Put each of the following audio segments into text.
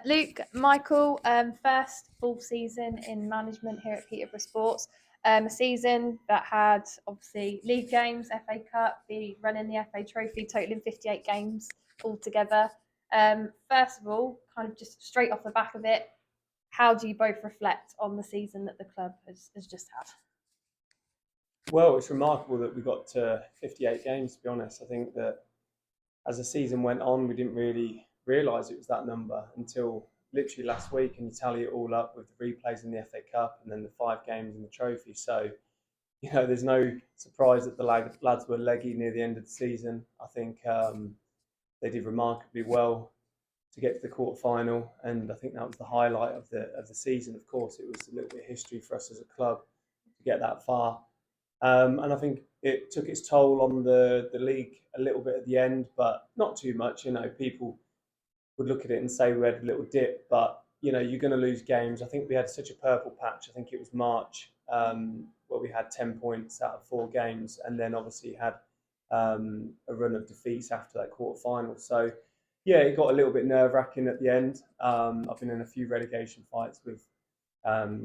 Luke, Michael, first full season in management here at Peterborough Sports. A season that had obviously league games, FA Cup, the running the FA Trophy, totaling 58 games altogether. First of all, kind of just straight off the back of it, how do you both reflect on the season that the club has just had? Well, it's remarkable that we got to 58 games, to be honest. I think that as the season went on, we didn't really realise it was that number until literally last week, and you tally it all up with the replays in the FA Cup and then the 5 games in the trophy. So, there's no surprise that the lads were leggy near the end of the season. I think they did remarkably well to get to the quarter final, and I think that was the highlight of the season. Of course, it was a little bit of history for us as a club to get that far. And I think it took its toll on the league a little bit at the end, but not too much. People would look at it and say we had a little dip, but you're going to lose games. I think we had such a purple patch. I think it was March where we had 10 points out of 4 games, and then obviously had a run of defeats after that quarter final. So yeah, it got a little bit nerve wracking at the end. I've been in a few relegation fights with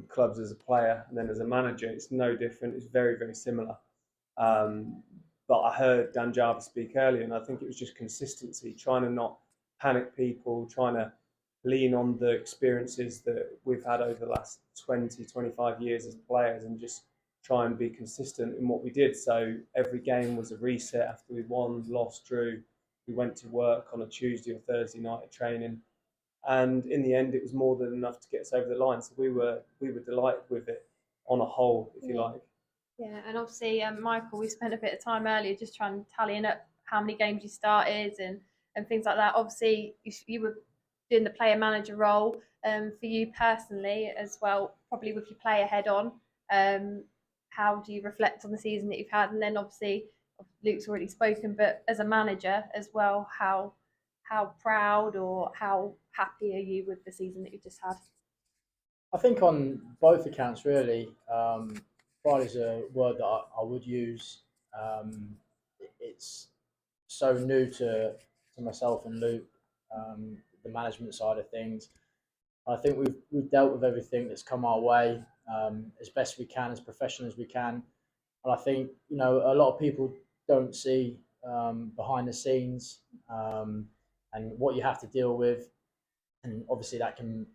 clubs as a player, and then as a manager, it's no different. It's very, very similar. But I heard Dan Jarvis speak earlier, and I think it was just consistency, trying to not panic people, trying to lean on the experiences that we've had over the last 20, 25 years as players, and just try and be consistent in what we did. So every game was a reset after we won, lost, drew. We went to work on a Tuesday or Thursday night at training, and in the end, it was more than enough to get us over the line. So we were delighted with it on a whole, if you like. Yeah, and obviously, Michael, we spent a bit of time earlier just trying to tallying up how many games you started and things like that. Obviously, you were doing the player manager role. For you personally as well, probably with your player head on, how do you reflect on the season that you've had? And then obviously, Luke's already spoken, but as a manager as well, how proud or how happy are you with the season that you've just had? I think on both accounts, really, pride is a word that I would use. It's so new to myself and Luke, the management side of things. I think we've dealt with everything that's come our way as best we can, as professional as we can. And I think a lot of people don't see behind the scenes and what you have to deal with, and obviously that can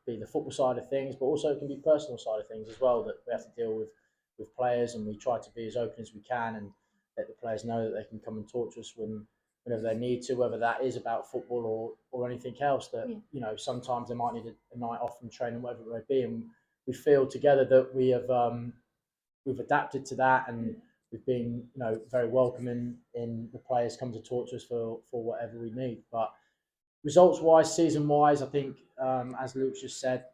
be the football side of things, but also it can be personal side of things as well, that we have to deal with players, and we try to be as open as we can and let the players know that they can come and talk to us whenever they need to, whether that is about football or anything else. That sometimes they might need a night off from training, whatever it may be, and we feel together that we've adapted to that, and we've been very welcoming in the players come to talk to us for whatever we need. But results-wise, season-wise, I think, as Luke just said,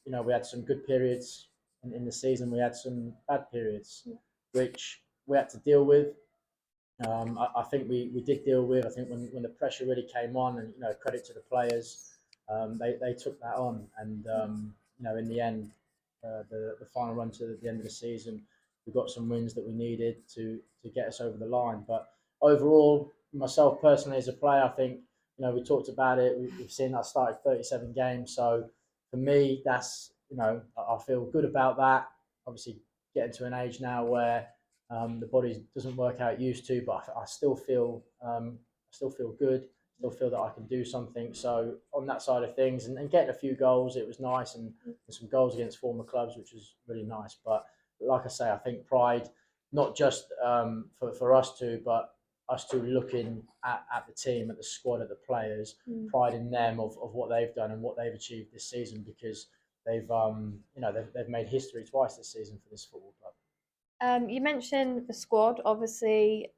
we had some good periods in the season. We had some bad periods, which we had to deal with. I think we did deal with. I think when the pressure really came on, and credit to the players, they took that on, and in the end, the final run to the end of the season, we got some wins that we needed to get us over the line. But overall, myself personally as a player, I think we talked about it. We've seen I started 37 games, so for me, that's I feel good about that. Obviously, getting to an age now where the body doesn't work how it used to, but I still feel good. Still feel that I can do something. So on that side of things, and getting a few goals, it was nice, and some goals against former clubs, which was really nice. But like I say, I think pride, not just for us two, but us two looking at the team, at the squad, at the players, pride in them of what they've done and what they've achieved this season, because they've made history twice this season for this football club. You mentioned the squad. Obviously,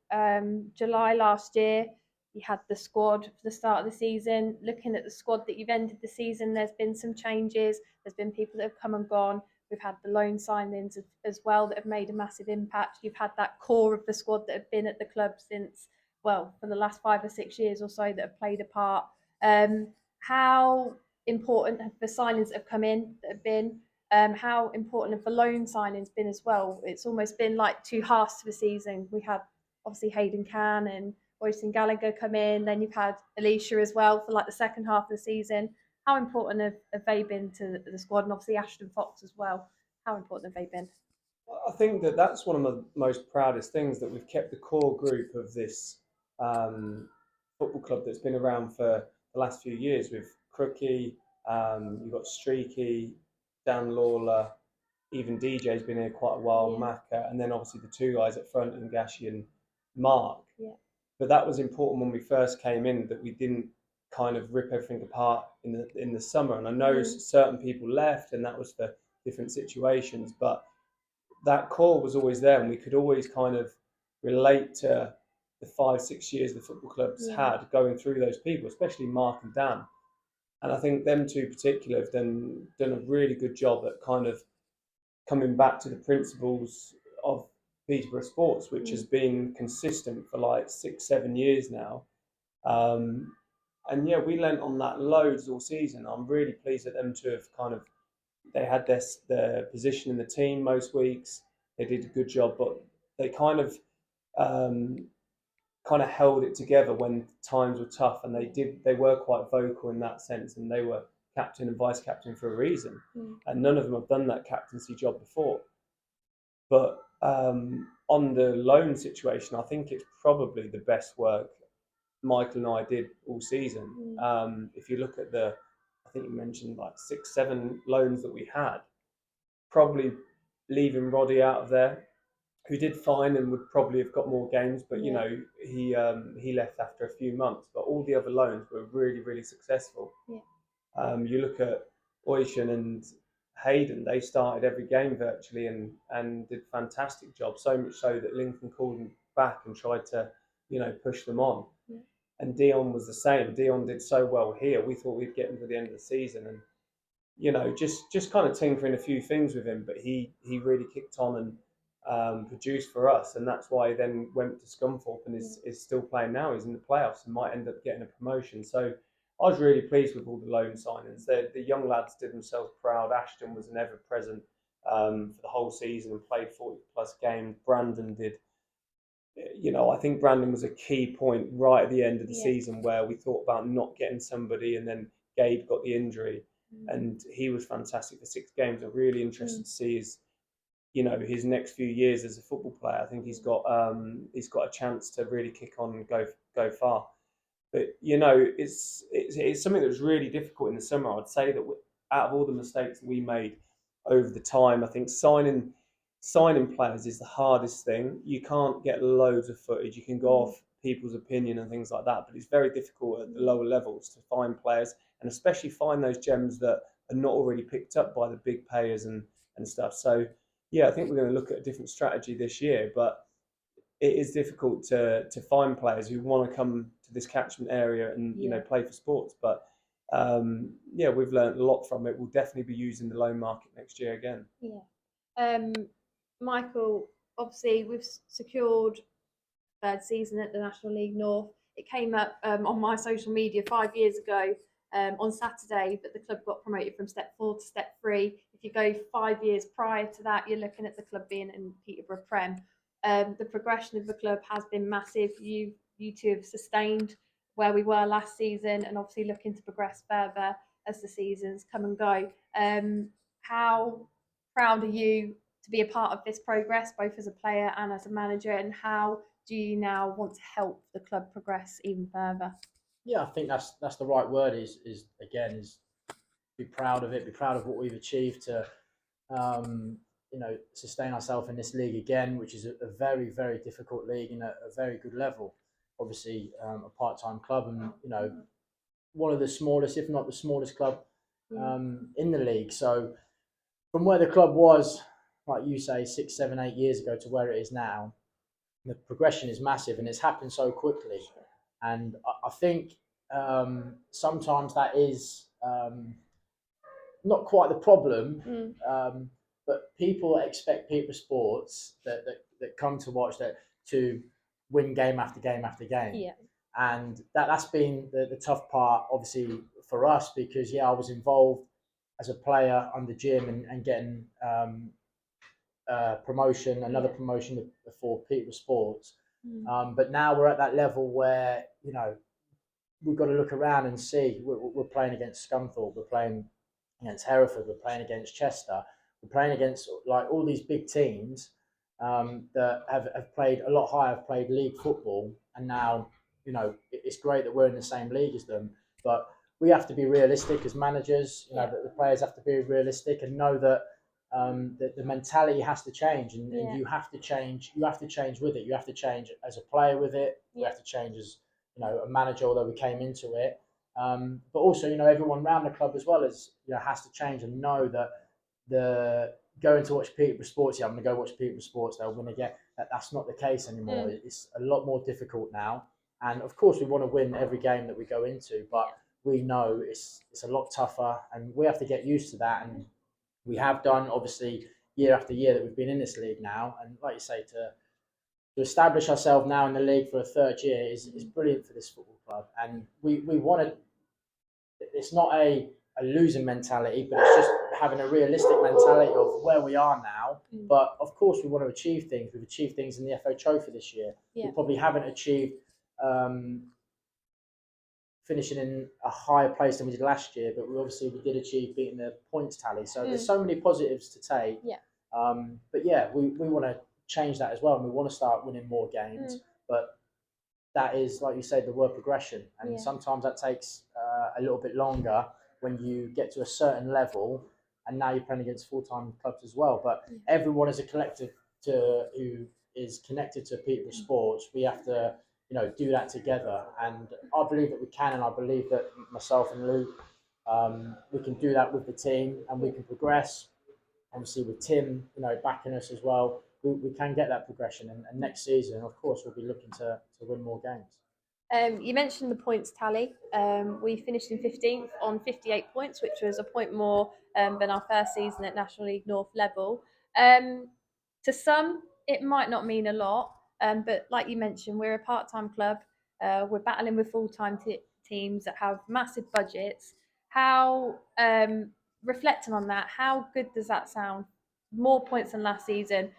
July last year, you had the squad for the start of the season. Looking at the squad that you've ended the season, there's been some changes. There's been people that have come and gone. We've had the loan signings as well that have made a massive impact. You've had that core of the squad that have been at the club since, well, for the last 5 or 6 years or so, that have played a part. How important have the signings that have come in that have been? How important have the loan signings been as well? It's almost been like two halves to the season. We had obviously Hayden Can and Boyce and Gallagher come in. Then you've had Alicia as well for like the second half of the season. How important have they been to the squad? And obviously Ashton Fox as well. How important have they been? I think that's one of the most proudest things, that we've kept the core group of this football club that's been around for the last few years. With Crookie, you've got Streaky, Dan Lawler, even DJ's been here quite a while, Yeah. Macca, and then obviously the two guys at front, and Gashi and Mark. Yeah. But that was important when we first came in, that we didn't kind of rip everything apart in the summer. And I know certain people left, and that was for different situations, but that core was always there, and we could always kind of relate to the 5-6 years the football clubs had going through those people, especially Mark and Dan. And I think them two in particular have done a really good job at kind of coming back to the principles of Peterborough sports, which has been consistent for like 6-7 years now. And yeah, we lent on that loads all season. I'm really pleased at them to have kind of, they had their position in the team most weeks. They did a good job, but they kind of held it together when times were tough, and they were quite vocal in that sense, and they were captain and vice captain for a reason. And none of them have done that captaincy job before. But on the loan situation, I think it's probably the best work Michael and I did all season. If you look at I think you mentioned like 6-7 loans that we had, probably leaving Roddy out of there, who did fine and would probably have got more games, but you know, he left after a few months. But all the other loans were really, really successful. You look at Oishan and Hayden, they started every game virtually and did a fantastic job, so much so that Lincoln called them back and tried to, push them on. And Dion was the same. Dion did so well here. We thought we'd get him to the end of the season, and just kind of tinkering a few things with him, but he really kicked on and produced for us, and that's why he then went to Scunthorpe and is still playing now. He's in the playoffs and might end up getting a promotion. So I was really pleased with all the loan signings. The young lads did themselves proud. Ashton was an ever-present for the whole season and played 40-plus games. Brandon did. I think Brandon was a key point right at the end of the season where we thought about not getting somebody, and then Gabe got the injury, and he was fantastic for 6 games. I'm really interested to see his next few years as a football player. I think he's got a chance to really kick on and go far. But it's something that was really difficult in the summer. I'd say that out of all the mistakes that we made over the time, I think signing players is the hardest thing. You can't get loads of footage. You can go off people's opinion and things like that, but it's very difficult at the lower levels to find players, and especially find those gems that are not already picked up by the big payers and stuff. So yeah, I think we're going to look at a different strategy this year, but it is difficult to find players who want to come to this catchment area and play for sports. But we've learned a lot from it. We'll definitely be using the loan market next year again. Michael, obviously we've secured third season at the National League North. It came up on my social media 5 years ago on Saturday that the club got promoted from Step 4 to Step 3. If you go 5 years prior to that, you're looking at the club being in Peterborough Prem. The progression of the club has been massive. You two have sustained where we were last season, and obviously looking to progress further as the seasons come and go. How proud are you to be a part of this progress, both as a player and as a manager, and how do you now want to help the club progress even further? Yeah, I think that's the right word. Is be proud of it. Be proud of what we've achieved to, sustain ourselves in this league again, which is a very, very difficult league and a very good level. Obviously, a part-time club, and one of the smallest, if not the smallest club in the league. So from where the club was, like you say, 6, 7, 8 years ago to where it is now, the progression is massive, and it's happened so quickly. And I think sometimes that is not quite the problem, but people expect Peterborough sports that come to watch that to win game after game after game. Yeah. And that's been the tough part, obviously, for us, because I was involved as a player under Jim and getting promotion, another promotion for Peterborough sports. But now we're at that level where, you know, we've got to look around and see. We're playing against Scunthorpe, we're playing against Hereford, we're playing against Chester, we're playing against like all these big teams that have played a lot higher, have played league football, and now, you know, it's great that we're in the same league as them, but we have to be realistic as managers. You know, that the players have to be realistic and know that the mentality has to change, and you have to change. You have to change with it. You have to change as a player with it. You have to change as, you know, a manager, although we came into it. But also, you know, everyone around the club as well as, you know, has to change and know that the going to watch Peterborough Sports. Yeah, I'm going to go watch Peterborough Sports. They'll win again. That's not the case anymore. It's a lot more difficult now. And of course, we want to win every game that we go into, but we know it's a lot tougher, and we have to get used to that. And we have done, obviously, year after year that we've been in this league now. And like you say, to establish ourselves now in the league for a third year is brilliant for this football club. And we want to, it's not a losing mentality, but it's just having a realistic mentality of where we are now. But of course, we want to achieve things. We've achieved things in the FA Trophy this year. We probably haven't achieved finishing in a higher place than we did last year, but we did achieve beating the points tally. So there's so many positives to take. But yeah, we want to change that as well, and we want to start winning more games. But that is, like you said, the word progression, and sometimes that takes a little bit longer when you get to a certain level, and now you're playing against full-time clubs as well. But everyone as a collective who is connected to Peterborough Sports, we have to, you know, do that together. And I believe that we can, and I believe that myself and Luke, we can do that with the team, and we can progress. Obviously, with Tim, you know, backing us as well, we can get that progression. And next season, of course, we'll be looking to win more games. You mentioned the points tally. We finished in 15th on 58 points, which was a point more than our first season at National League North level. To some, it might not mean a lot, but like you mentioned, we're a part-time club. We're battling with full-time teams that have massive budgets. How, reflecting on that, how good does that sound? More points than last season.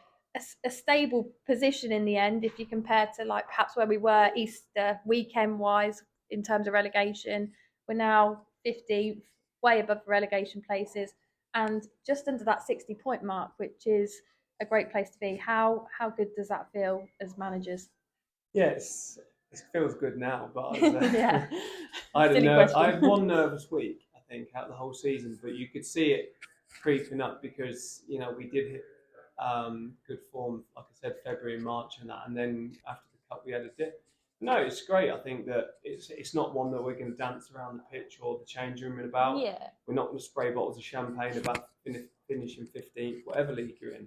A stable position in the end if you compare to like perhaps where we were Easter weekend wise in terms of relegation. We're now 15th, way above the relegation places, and just under that 60-point mark, which is a great place to be. How good does that feel as managers? Yes, it feels good now, but Yeah. I Silly had question. one nervous week, I think, out the whole season, but you could see it creeping up because, you know, we did hit good form, like I said, February and March and that, and then after the cup we had a dip. No, it's great. I think that it's not one that we're going to dance around the pitch or the change room about. Yeah. We're not going to spray bottles of champagne about finishing 15th, whatever league you're in.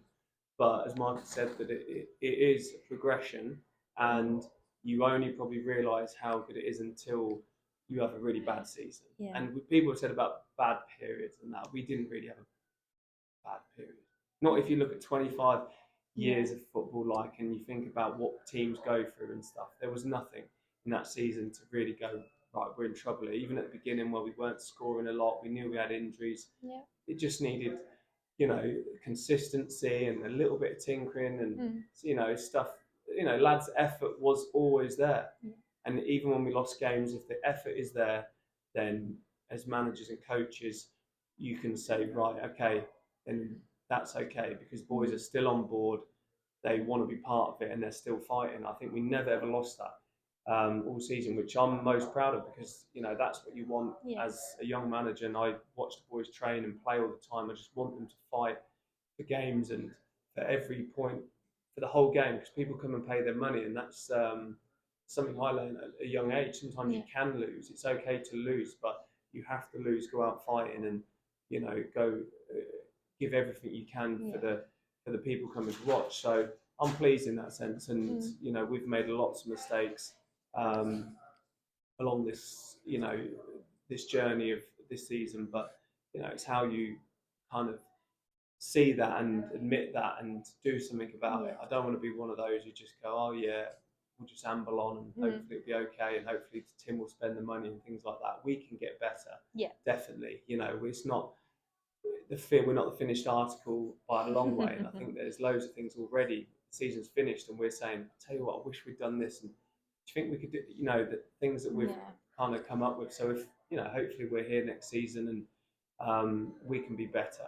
But as Michael said, that it is a progression, and you only probably realise how good it is until you have a really bad season. Yeah. And people have said about bad periods and that, we didn't really have a bad period. Not if you look at 25 years of football, like, and you think about what teams go through and stuff. There was nothing in that season to really go, right, we're in trouble. Even at the beginning where we weren't scoring a lot, we knew we had injuries. Yeah. It just needed, you know, consistency and a little bit of tinkering and, you know, stuff. You know, lads' effort was always there. And even when we lost games, if the effort is there, then as managers and coaches, you can say, right, okay, then that's okay, because boys are still on board. They want to be part of it and they're still fighting. I think we never ever lost that all season, which I'm most proud of, because, you know, that's what you want as a young manager. And I watch the boys train and play all the time. I just want them to fight for games and for every point, for the whole game, because people come and pay their money, and that's something I learned at a young age. Sometimes you can lose. It's okay to lose, but you have to lose. Go out fighting, and, you know, go give everything you can for the people coming to watch. So I'm pleased in that sense, and you know, we've made lots of mistakes along this, you know, this journey of this season, but, you know, it's how you kind of see that and admit that and do something about it. I don't want to be one of those who just go, oh yeah, we'll just amble on and hopefully it'll be okay, and hopefully Tim will spend the money and things like that. We can get better. Yeah, definitely. You know, it's not we're not the finished article by a long way, and I think there's loads of things already season's finished and we're saying, "I tell you what, I wish we'd done this," and do you think we could do, the things that we've kind of come up with? So if hopefully we're here next season and we can be better.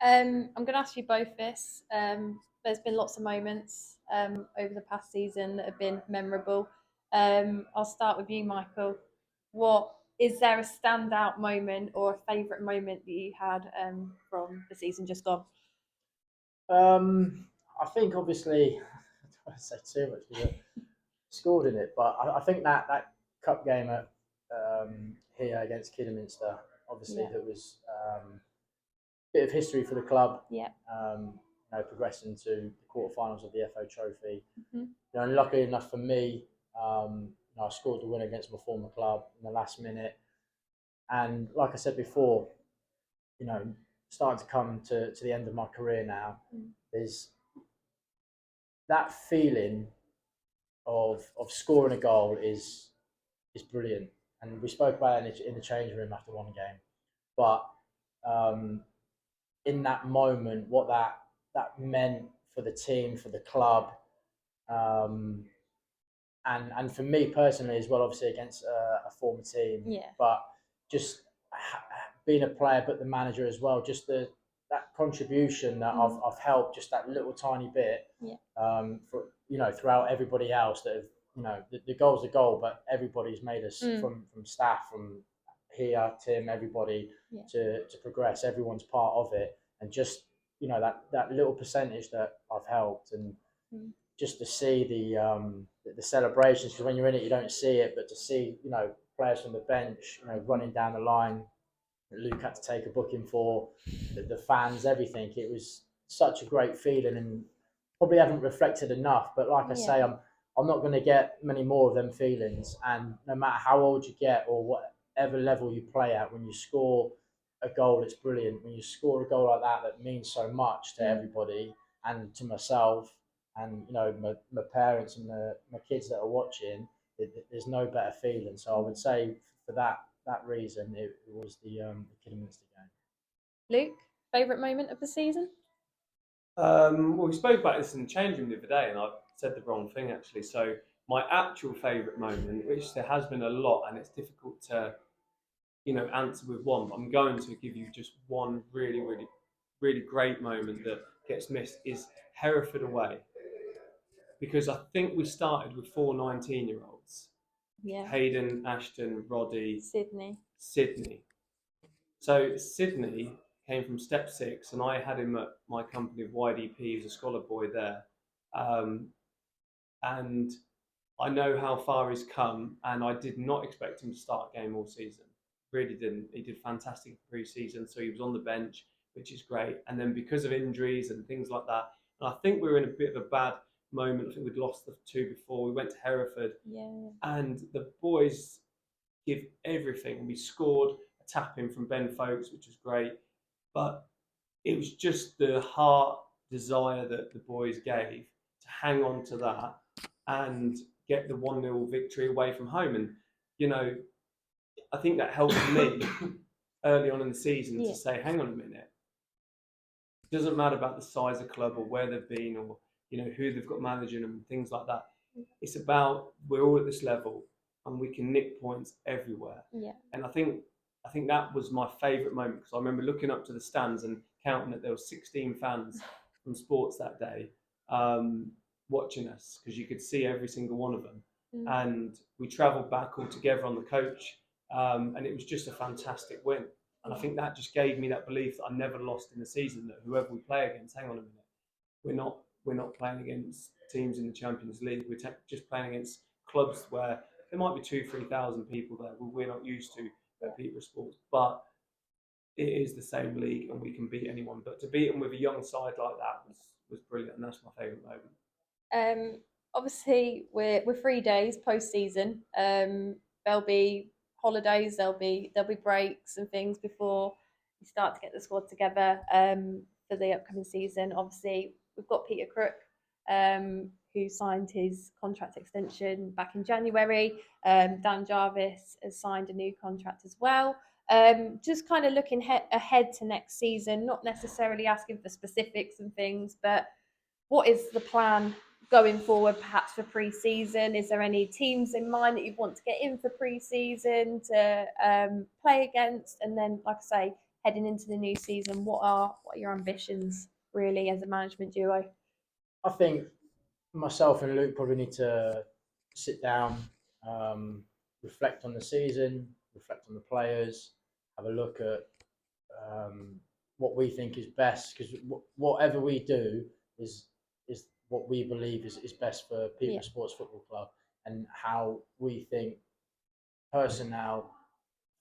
I'm going to ask you both this. There's been lots of moments over the past season that have been memorable. I'll start with you, Michael. Is there a standout moment or a favourite moment that you had from the season just gone? I think obviously, I don't want to say too much because I scored in it, but I think that cup game at here against Kidderminster, obviously that was a bit of history for the club. Yeah. Progressing to the quarterfinals of the FO Trophy. And luckily enough for me, I scored the win against my former club in the last minute. And like I said before, starting to come to the end of my career now, there's that feeling of scoring a goal is brilliant. And we spoke about it in the changing room after one game. But in that moment, what that meant for the team, for the club, and for me personally as well, obviously against a former team. Yeah. But just being a player, but the manager as well, just that contribution that I've helped, just that little tiny bit. Yeah. For throughout everybody else that have, the goal's a goal, but everybody's made us from staff, from here, Tim, everybody to progress. Everyone's part of it, and just that little percentage that I've helped, and just to see the celebrations, because when you're in it you don't see it, but to see players from the bench running down the line that Luke had to take a booking for, the fans, everything, it was such a great feeling, and probably haven't reflected enough. But like I say, I'm not going to get many more of them feelings, and no matter how old you get or whatever level you play at, when you score a goal, it's brilliant. When you score a goal like that means so much to everybody and to myself, and my parents and my kids that are watching. There's no better feeling. So I would say for that reason, it was the Kidderminster game. Luke, favourite moment of the season? Well, we spoke about this in the changing room the other day, and I said the wrong thing actually. So my actual favourite moment, which there has been a lot, and it's difficult to answer with one, but I'm going to give you just one really, really, really great moment that gets missed, is Hereford away. Because I think we started with 4 19-year-olds. Yeah. Hayden, Ashton, Roddy, Sydney. So Sydney came from Step 6, and I had him at my company of YDP. He was a scholar boy there. And I know how far he's come, and I did not expect him to start a game all season. Really didn't. He did fantastic pre-season, so he was on the bench, which is great. And then because of injuries and things like that, and I think we were in a bit of a bad moment. I think we'd lost the 2 before. We went to Hereford, and the boys give everything. And we scored a tap-in from Ben Folkes, which was great. But it was just the heart desire that the boys gave to hang on to that and get the 1-0 victory away from home. And, I think that helped me early on in the season to say, hang on a minute. It doesn't matter about the size of club or where they've been or, who they've got managing them and things like that. It's about, we're all at this level and we can nick points everywhere. Yeah. And I think that was my favourite moment, because I remember looking up to the stands and counting that there were 16 fans from Sports that day watching us, because you could see every single one of them. And we travelled back all together on the coach, and it was just a fantastic win. And I think that just gave me that belief that I never lost in the season, that whoever we play against, hang on a minute, we're not playing against teams in the Champions League. We're just playing against clubs where there might be 2,000-3,000 people there. We're not used to at Peterborough Sports, but it is the same league and we can beat anyone. But to beat them with a young side like that was brilliant, and that's my favourite moment. Obviously, we're 3 days post season. There'll be holidays, there'll be breaks and things before we start to get the squad together for the upcoming season. Obviously, we've got Peter Crook, who signed his contract extension back in January. Dan Jarvis has signed a new contract as well. Just kind of looking ahead to next season, not necessarily asking for specifics and things, but what is the plan going forward, perhaps for pre-season? Is there any teams in mind that you want to get in for pre-season to play against? And then, like I say, heading into the new season, what are your ambitions really as a management duo? I think myself and Luke probably need to sit down, reflect on the season, reflect on the players, have a look at what we think is best, because whatever we do is what we believe is best for Peterborough Sports Football Club, and how we think personnel,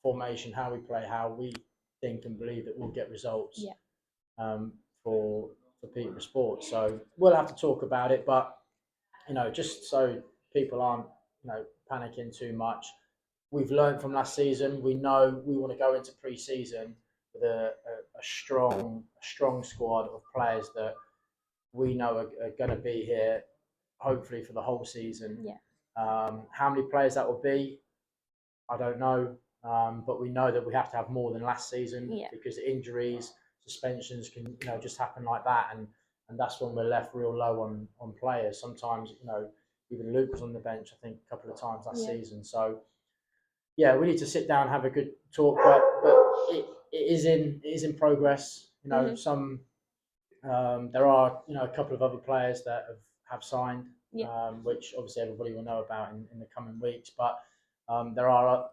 formation, how we play, how we think and believe that we'll get results for Peterborough Sports. So we'll have to talk about it, but just so people aren't panicking too much. We've learned from last season. We know we want to go into pre-season with a strong squad of players that we know are going to be here, hopefully for the whole season. Yeah. How many players that will be, I don't know, but we know that we have to have more than last season because injuries, suspensions can just happen like that, and that's when we're left real low on players. Sometimes even Luke was on the bench, I think, a couple of times last season. So yeah, we need to sit down and have a good talk, but it is in progress. Some there are a couple of other players that have signed, which obviously everybody will know about in the coming weeks. But there are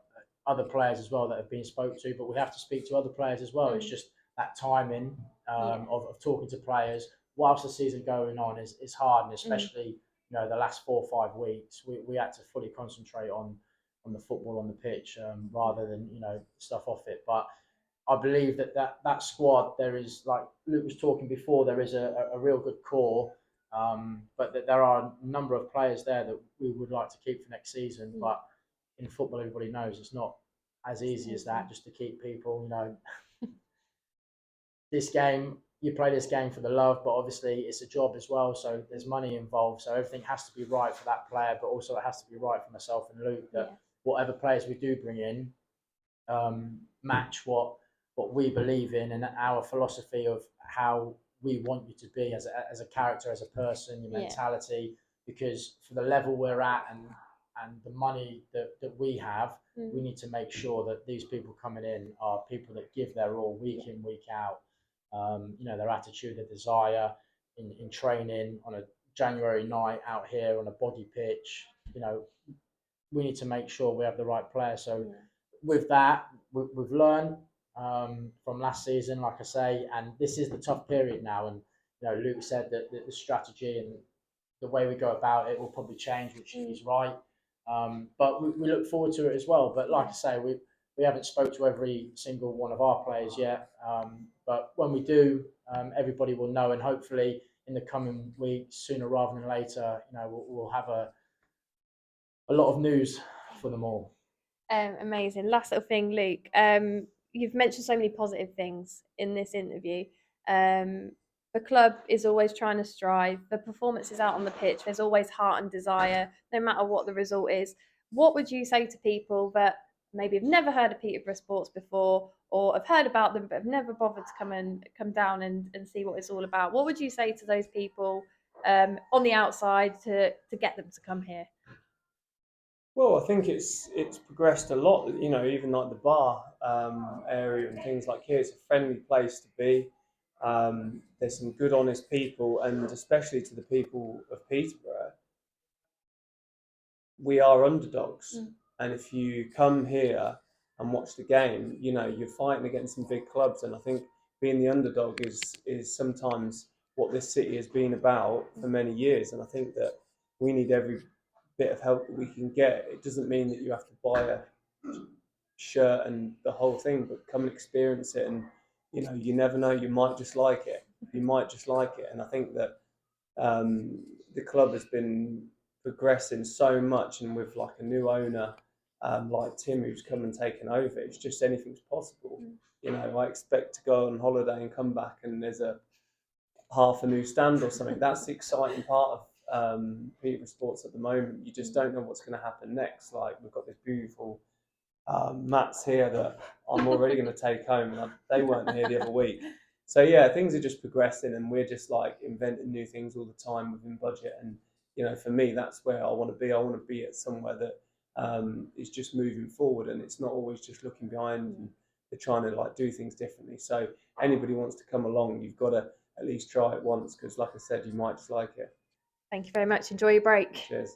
other players as well that have been spoke to, but we have to speak to other players as well. It's just that timing of talking to players whilst the season going on is hard, and especially the last 4 or 5 weeks we had to fully concentrate on the football on the pitch rather than stuff off it. But I believe that squad, there is, like Luke was talking before, there is a real good core, but that there are a number of players there that we would like to keep for next season. But in football, everybody knows it's not as easy as that, just to keep people. This game, you play this game for the love, but obviously it's a job as well, so there's money involved, so everything has to be right for that player, but also it has to be right for myself and Luke, that whatever players we do bring in match what we believe in and our philosophy of how we want you to be as a character, as a person, your mentality. Because for the level we're at and the money that we have, we need to make sure that these people coming in are people that give their all week in, week out. Their attitude, their desire in training on a January night out here on a body pitch. We need to make sure we have the right player. So with that, we've learned from last season, like I say, and this is the tough period now. And Luke said that the strategy and the way we go about it will probably change, which is right. But we look forward to it as well. But like I say, we haven't spoke to every single one of our players yet. But when we do, everybody will know, and hopefully in the coming weeks, sooner rather than later, we'll have a lot of news for them all. Amazing. Last little thing, Luke. You've mentioned so many positive things in this interview. The club is always trying to strive. The performances out on the pitch, there's always heart and desire, no matter what the result is. What would you say to people that maybe have never heard of Peterborough Sports before, or have heard about them but have never bothered to come down and see what it's all about? What would you say to those people on the outside to get them to come here? Well, I think it's progressed a lot. Even like the bar area and things like here, it's a friendly place to be. There's some good, honest people, and especially to the people of Peterborough, we are underdogs. And if you come here and watch the game, you're fighting against some big clubs, and I think being the underdog is sometimes what this city has been about for many years. And I think that we need every bit of help that we can get. It doesn't mean that you have to buy a shirt and the whole thing, but come and experience it. And you never know, you might just like it. And I think that the club has been progressing so much, and with like a new owner like Tim, who's come and taken over, it's just anything's possible. I expect to go on holiday and come back and there's half a new stand or something. That's the exciting part of Peterborough Sports at the moment. You just don't know what's going to happen next. Like, we've got this beautiful mats here that I'm already going to take home, and they weren't here the other week. So yeah, things are just progressing, and we're just like inventing new things all the time within budget. And for me, that's where I want to be. I want to be at somewhere that is just moving forward, and it's not always just looking behind and they're trying to like do things differently. So anybody wants to come along, you've got to at least try it once, because like I said, you might just like it. Thank you very much. Enjoy your break. Cheers.